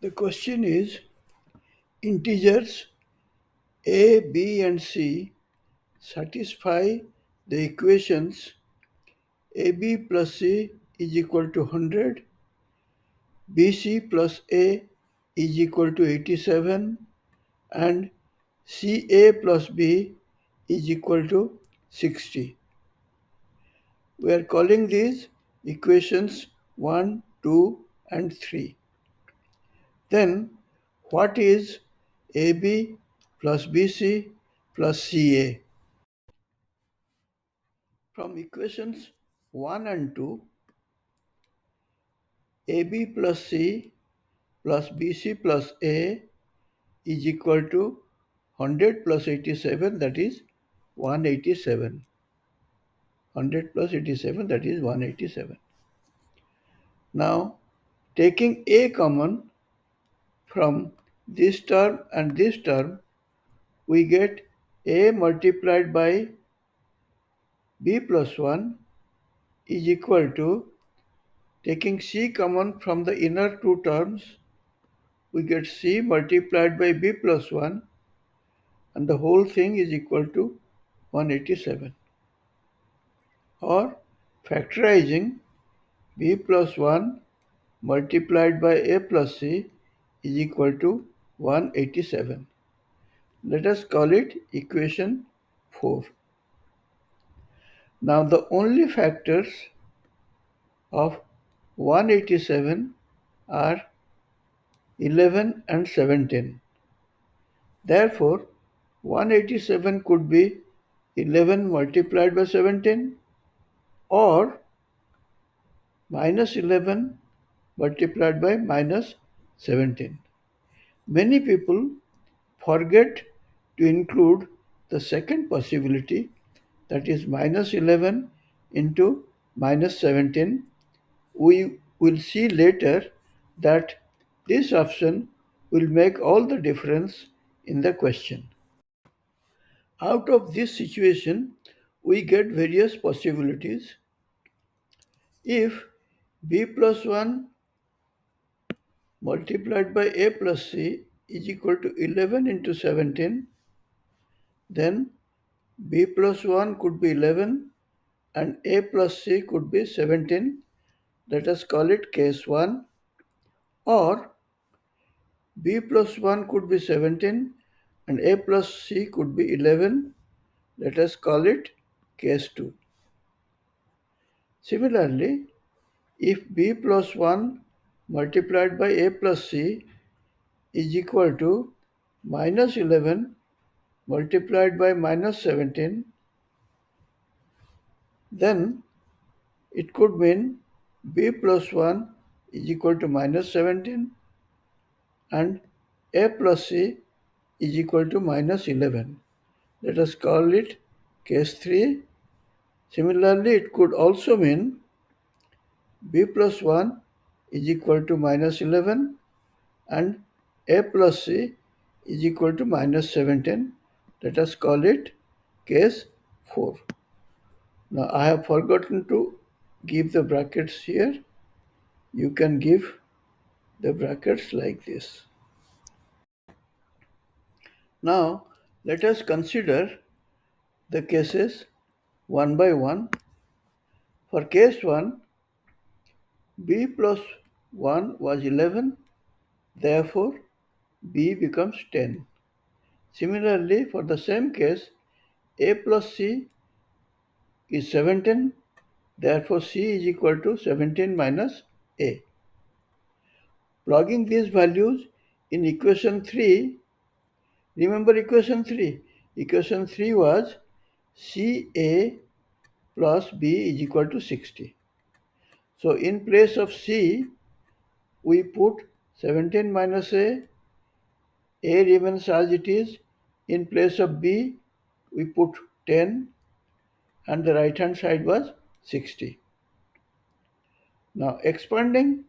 The question is integers a, b and c satisfy the equations ab plus c is equal to 100, bc plus a is equal to 87 and ca plus b is equal to 60. We are calling these equations 1, 2 and 3. Then what is AB plus BC plus CA? From equations 1 and 2, AB plus C plus BC plus A is equal to 100 plus 87, that is 187. 100 plus 87, that is 187. Now, taking A common from this term and this term, we get A multiplied by B plus 1 is equal to, taking C common from the inner two terms, we get C multiplied by B plus 1 and the whole thing is equal to 187. Or factorizing B plus 1 multiplied by A plus C is equal to 187. Let us call it equation 4. Now the only factors of 187 are 11 and 17. Therefore, 187 could be 11 multiplied by 17 or minus 11 multiplied by minus 17. Many people forget to include the second possibility, that is minus 11 into minus 17. We will see later that this option will make all the difference in the question. Out of this situation, we get various possibilities. If b plus 1 multiplied by a plus c is equal to 11 into 17, then b plus 1 could be 11 and a plus c could be 17. Let us call it case 1. Or b plus 1 could be 17 and a plus c could be 11. Let us call it case 2. Similarly, if b plus 1 multiplied by a plus c is equal to minus 11 multiplied by minus 17, then it could mean b plus 1 is equal to minus 17 and a plus c is equal to minus 11. Let us call it case 3. Similarly, it could also mean b plus 1 is equal to minus 11 and a plus c is equal to minus 17. Let us call it case 4. Now I have forgotten to give the brackets here. You can give the brackets like this. Now let us consider the cases one by one. For case 1, b plus 1 was 11, therefore b becomes 10. Similarly, for the same case, a plus c is 17, therefore c is equal to 17 minus a. Plugging these values in equation 3, remember equation 3. Equation 3 was ca plus b is equal to 60. So in place of c, we put 17 minus a remains as it is. In place of b, we put 10 and the right hand side was 60. Now expanding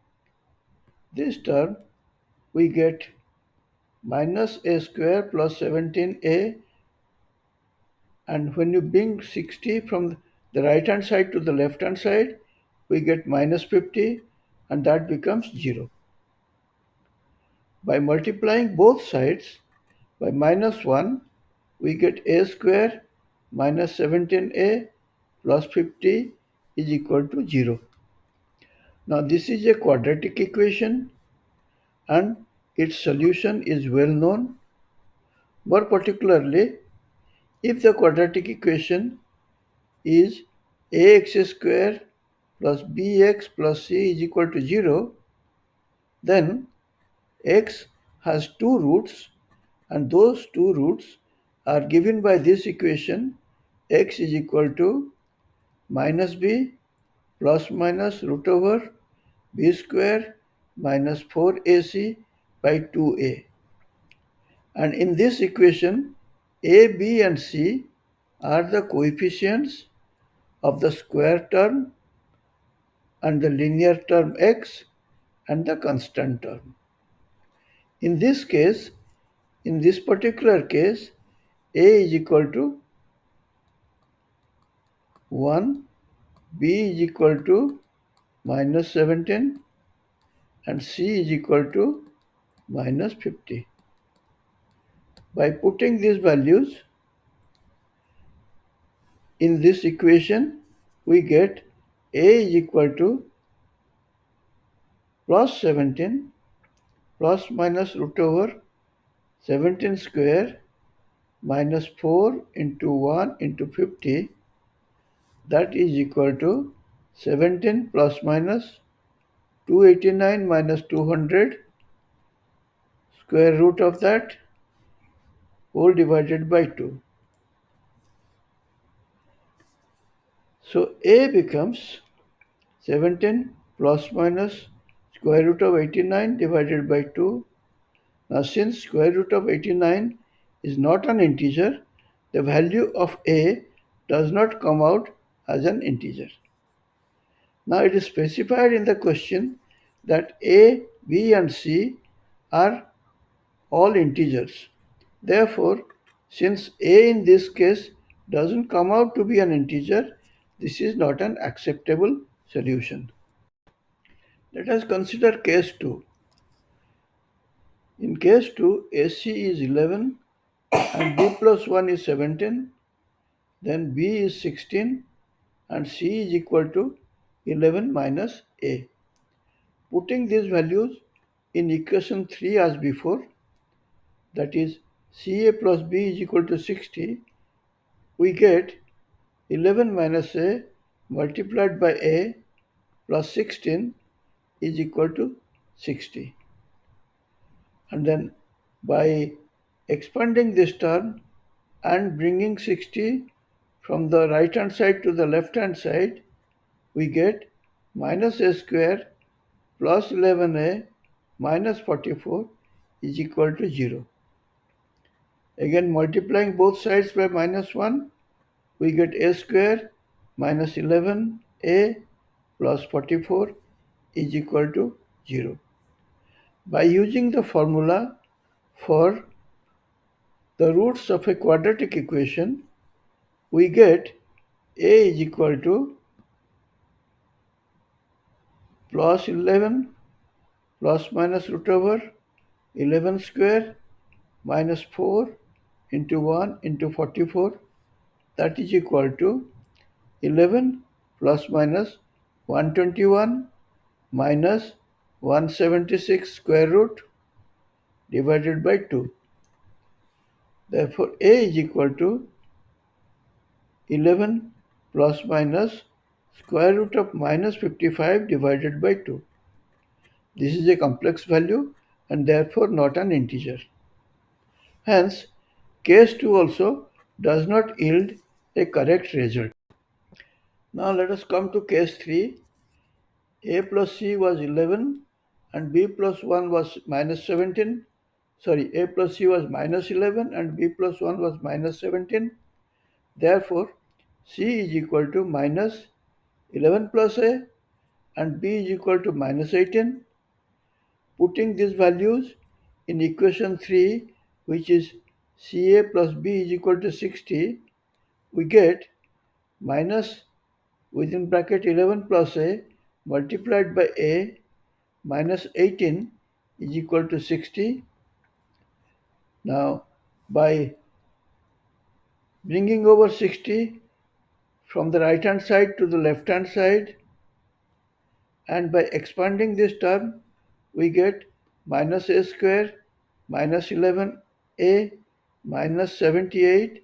this term, we get minus a square plus 17a, and when you bring 60 from the right hand side to the left hand side, we get minus 50 and that becomes 0. By multiplying both sides by minus 1, we get a square minus 17a plus 50 is equal to 0. Now this is a quadratic equation and its solution is well known. More particularly, if the quadratic equation is ax square plus bx plus c is equal to 0, then x has two roots and those two roots are given by this equation. X is equal to minus b plus minus root over b square minus 4ac by 2a. And in this equation, a, b and c are the coefficients of the square term and the linear term x and the constant term. In this case, in this particular case, a is equal to 1, b is equal to minus 17 and c is equal to minus 50. By putting these values in this equation, we get a is equal to plus 17 plus minus root over 17 square minus 4 into 1 into 50, that is equal to 17 plus minus 289 minus 200 square root of that whole divided by 2. So a becomes 17 plus minus square root of 89 divided by 2. Now since square root of 89 is not an integer, the value of a does not come out as an integer. Now it is specified in the question that a, b and c are all integers. Therefore, since a in this case doesn't come out to be an integer, this is not an acceptable solution. Let us consider case 2. In case 2, AC is 11 and B plus 1 is 17, then B is 16 and C is equal to 11 minus A. Putting these values in equation 3 as before, that is CA plus B is equal to 60, we get 11 minus A multiplied by A plus 16 is equal to 60. And then by expanding this term and bringing 60 from the right hand side to the left hand side, we get minus a square plus 11a minus 44 is equal to 0. Again, multiplying both sides by minus 1, we get a square minus 11a plus 44 is equal to 0. By using the formula for the roots of a quadratic equation, we get a is equal to plus 11 plus minus root over 11 square minus 4 into 1 into 44, that is equal to 11 plus minus 121 minus 176 square root divided by 2. Therefore, a is equal to 11 plus minus square root of minus 55 divided by 2. This is a complex value and therefore not an integer. Hence, case 2 also does not yield a correct result. Now let us come to case 3. A plus C was 11 and B plus 1 was minus 17. Sorry, A plus C was minus 11 and B plus 1 was minus 17. Therefore, C is equal to minus 11 plus A and B is equal to minus 18. Putting these values in equation 3, which is CA plus B is equal to 60, we get minus within bracket 11 plus A multiplied by A minus 18 is equal to 60. Now, by bringing over 60 from the right hand side to the left hand side, and by expanding this term, we get minus a square minus 11a minus 78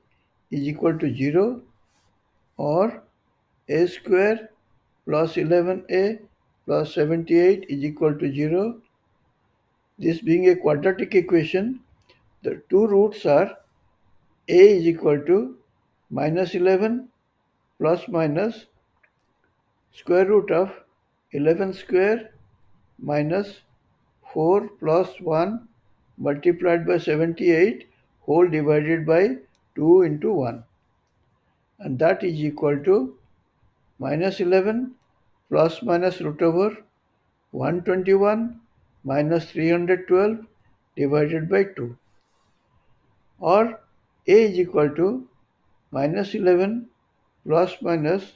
is equal to 0, or a square plus 11a plus 78 is equal to 0. This being a quadratic equation, the two roots are a is equal to minus 11 plus minus square root of 11 square minus 4 plus 1 multiplied by 78 whole divided by 2 into 1, and that is equal to minus 11 plus minus root over 121 minus 312 divided by 2, or a is equal to minus 11 plus minus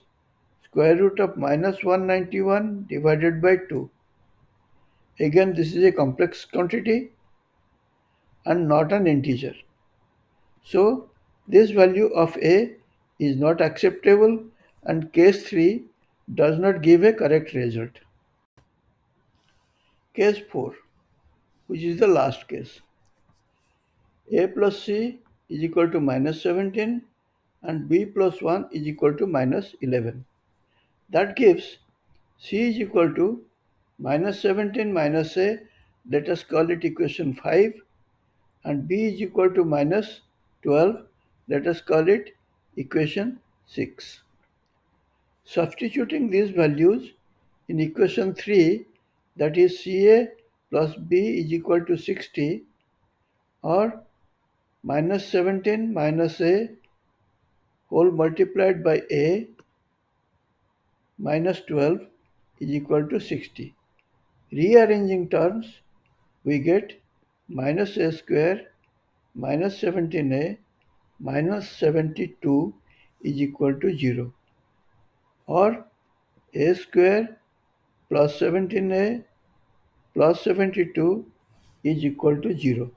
square root of minus 191 divided by 2. Again, this is a complex quantity and not an integer. So, this value of a is not acceptable, and case 3 does not give a correct result. Case 4, which is the last case. A plus c is equal to minus 17 and b plus 1 is equal to minus 11. That gives c is equal to minus 17 minus a, let us call it equation 5, and b is equal to minus 12, let us call it equation 6. Substituting these values in equation 3, that is ca plus b is equal to 60, or minus 17 minus a whole multiplied by a minus 12 is equal to 60. Rearranging terms, we get minus a square minus 17a minus 72 is equal to 0, or a square plus 17a plus 72 is equal to 0.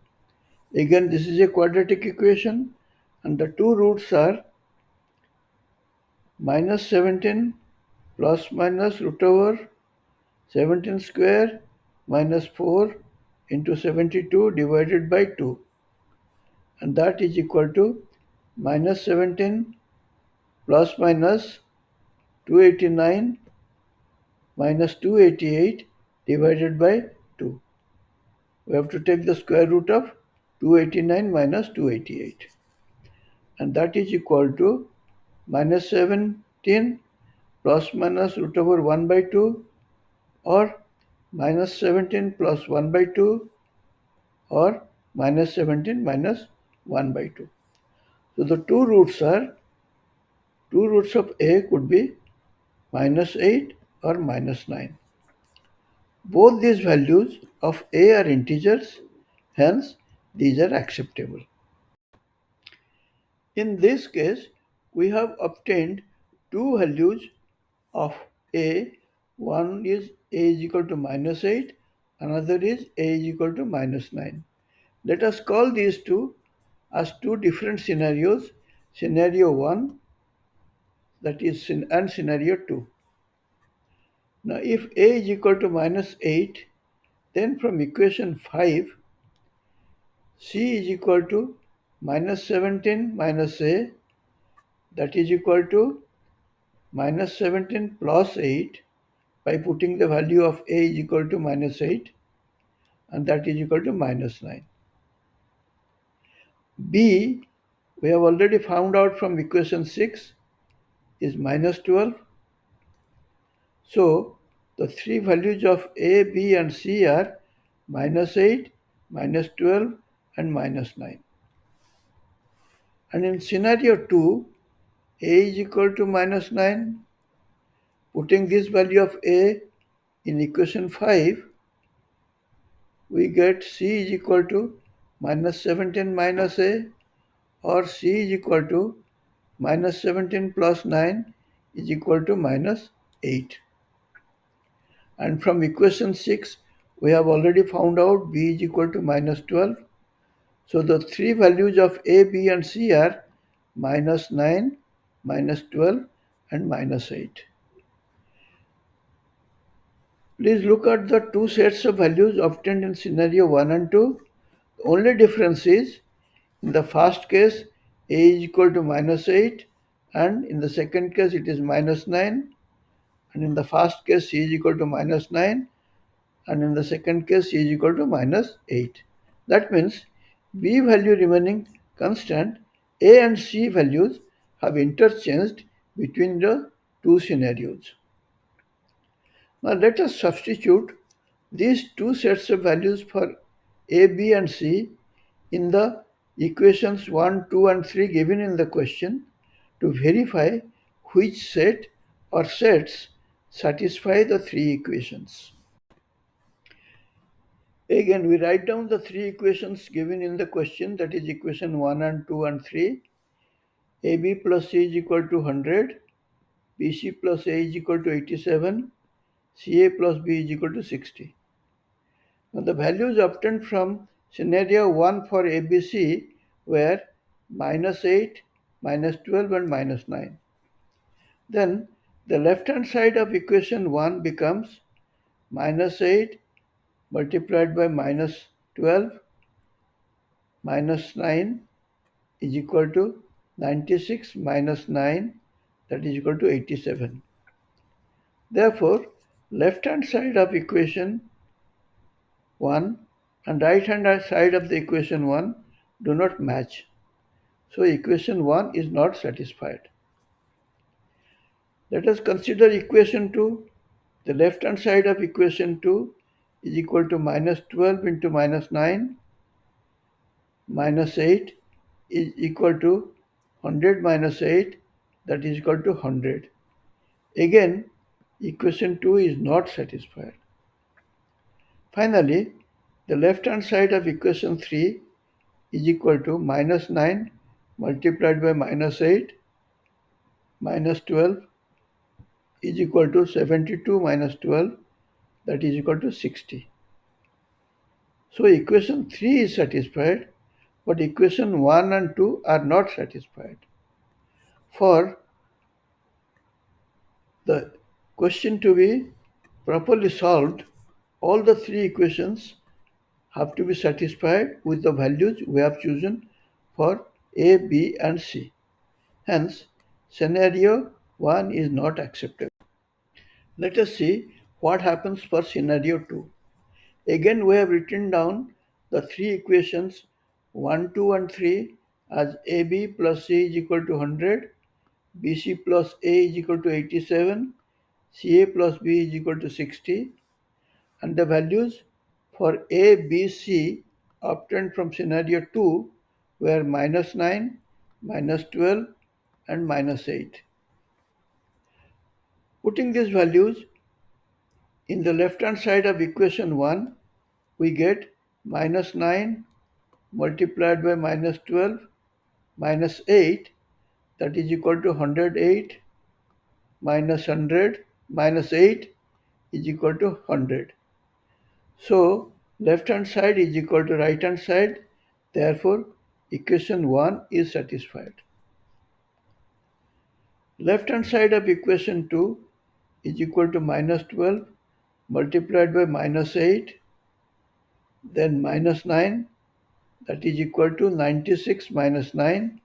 Again, this is a quadratic equation, and the two roots are minus 17 plus minus root over 17 square minus 4 into 72 divided by 2, and that is equal to minus 17 plus minus 289 minus 288 divided by 2. We have to take the square root of 289 minus 288, and that is equal to minus 17 plus minus root over 1 by 2, or minus 17 plus 1 by 2, or minus 17 minus 1 by 2. So the two roots of a could be minus 8 or minus 9. Both these values of a are integers, hence these are acceptable. In this case, we have obtained two values of a. One is a is equal to minus 8, another is a is equal to minus 9. Let us call these two as two different scenarios, scenario 1, that is, and scenario 2. Now, if a is equal to minus 8, then from equation 5, c is equal to minus 17 minus a, that is equal to minus 17 plus 8, by putting the value of a is equal to minus 8, and that is equal to minus 9. B, we have already found out from equation 6, is minus 12. So, the three values of a, b and c are minus 8, minus 12 and minus 9. And in scenario 2, a is equal to minus 9. Putting this value of a in equation 5, we get c is equal to minus 17 minus a, or c is equal to minus 17 plus 9 is equal to minus 8. And from equation 6, We have already found out b is equal to minus 12. So the three values of a, b and c are minus 9, minus 12 and minus 8. Please look at the two sets of values obtained in scenario 1 and 2. The only difference is in the first case a is equal to minus 8 and in the second case it is minus 9, and in the first case c is equal to minus 9 and in the second case c is equal to minus 8. That means b value remaining constant, a and c values have interchanged between the two scenarios. Now let us substitute these two sets of values for a, b and c in the equations 1, 2 and 3 given in the question to verify which set or sets satisfy the three equations. Again, we write down the three equations given in the question, that is equation 1 and 2 and 3. AB plus C is equal to 100, BC plus A is equal to 87, CA plus B is equal to 60. Now the values obtained from scenario 1 for ABC were minus 8, minus 12 and minus 9. Then the left hand side of equation 1 becomes minus 8 multiplied by minus 12 minus 9 is equal to 96 minus 9, that is equal to 87. Therefore, left hand side of equation 1 and right hand side of the equation 1 do not match. So equation 1 is not satisfied. Let us consider equation 2. The left hand side of equation 2 is equal to minus 12 into minus 9 minus 8 is equal to 100 minus 8, that is equal to 100. Again, equation 2 is not satisfied. Finally, the left hand side of equation 3 is equal to minus 9 multiplied by minus 8 minus 12 is equal to 72 minus 12, that is equal to 60. So equation 3 is satisfied, but equation 1 and 2 are not satisfied. For the question to be properly solved, all the three equations have to be satisfied with the values we have chosen for A, B and C. Hence, scenario 1 is not acceptable. Let us see what happens for scenario 2. Again, we have written down the three equations 1, 2 and 3 as AB plus C is equal to 100, BC plus A is equal to 87, CA plus B is equal to 60, and the values for A, B, C obtained from scenario 2 were minus 9, minus 12 and minus 8. Putting these values in the left hand side of equation 1, we get minus 9 multiplied by minus 12 minus 8, that is equal to 108 minus 100 minus 8 is equal to 100. So left hand side is equal to right hand side. Therefore, equation 1 is satisfied. Left hand side of equation 2 is equal to minus 12 multiplied by minus 8, then minus 9, that is equal to 96 minus 9,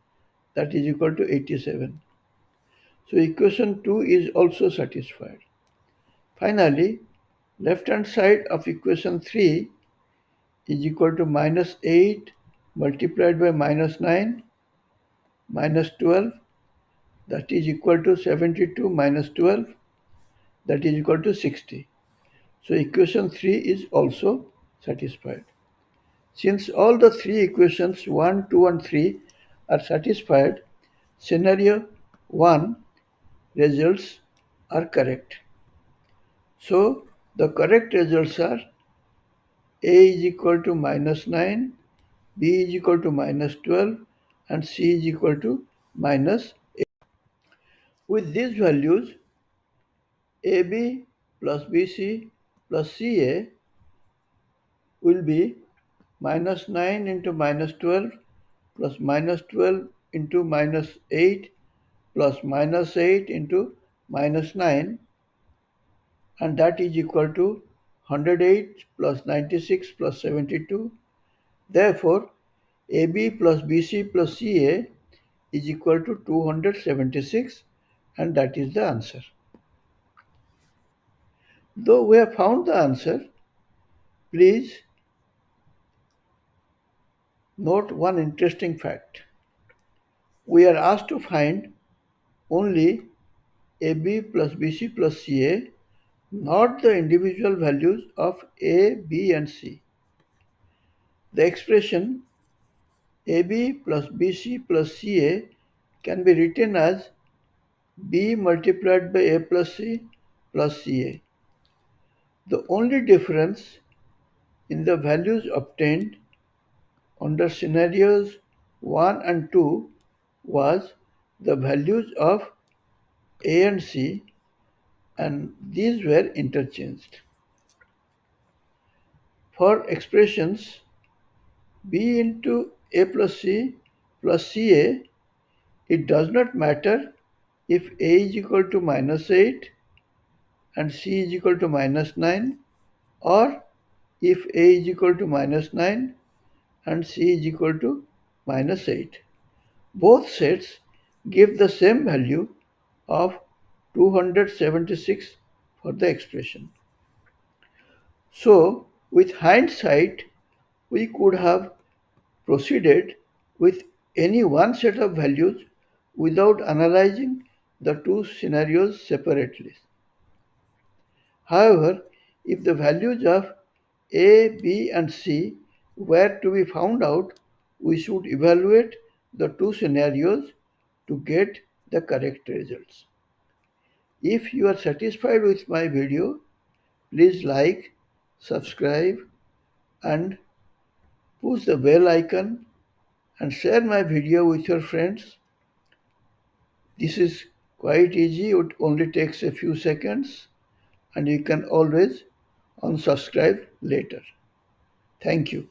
that is equal to 87. So equation 2 is also satisfied. Finally, left hand side of equation 3 is equal to minus 8 multiplied by minus 9 minus 12, that is equal to 72 minus 12, that is equal to 60. So equation 3 is also satisfied. Since all the three equations 1, 2 and 3 are satisfied, scenario 1 results are correct. So the correct results are A is equal to minus 9, B is equal to minus 12 and C is equal to minus 8. With these values, AB plus BC plus CA will be minus 9 into minus 12 plus minus 12 into minus 8 plus minus 8 into minus 9, and that is equal to 108 plus 96 plus 72. Therefore, AB plus BC plus CA is equal to 276, and that is the answer. Though we have found the answer, please note one interesting fact. We are asked to find only AB plus BC plus CA, not the individual values of A, B and C. The expression AB plus BC plus CA can be written as B multiplied by A plus C plus CA. The only difference in the values obtained under scenarios 1 and 2 was the values of A and C, and these were interchanged. For expressions B into A plus C plus CA, it does not matter if A is equal to minus 8 and C is equal to minus 9, or if A is equal to minus 9 and C is equal to minus 8. Both sets give the same value of 276 for the expression. So, with hindsight, we could have proceeded with any one set of values without analyzing the two scenarios separately. However, if the values of A, B and C were to be found out, we should evaluate the two scenarios to get the correct results. If you are satisfied with my video, please like, subscribe and push the bell icon and share my video with your friends. This is quite easy, it only takes a few seconds, and you can always unsubscribe later. Thank you.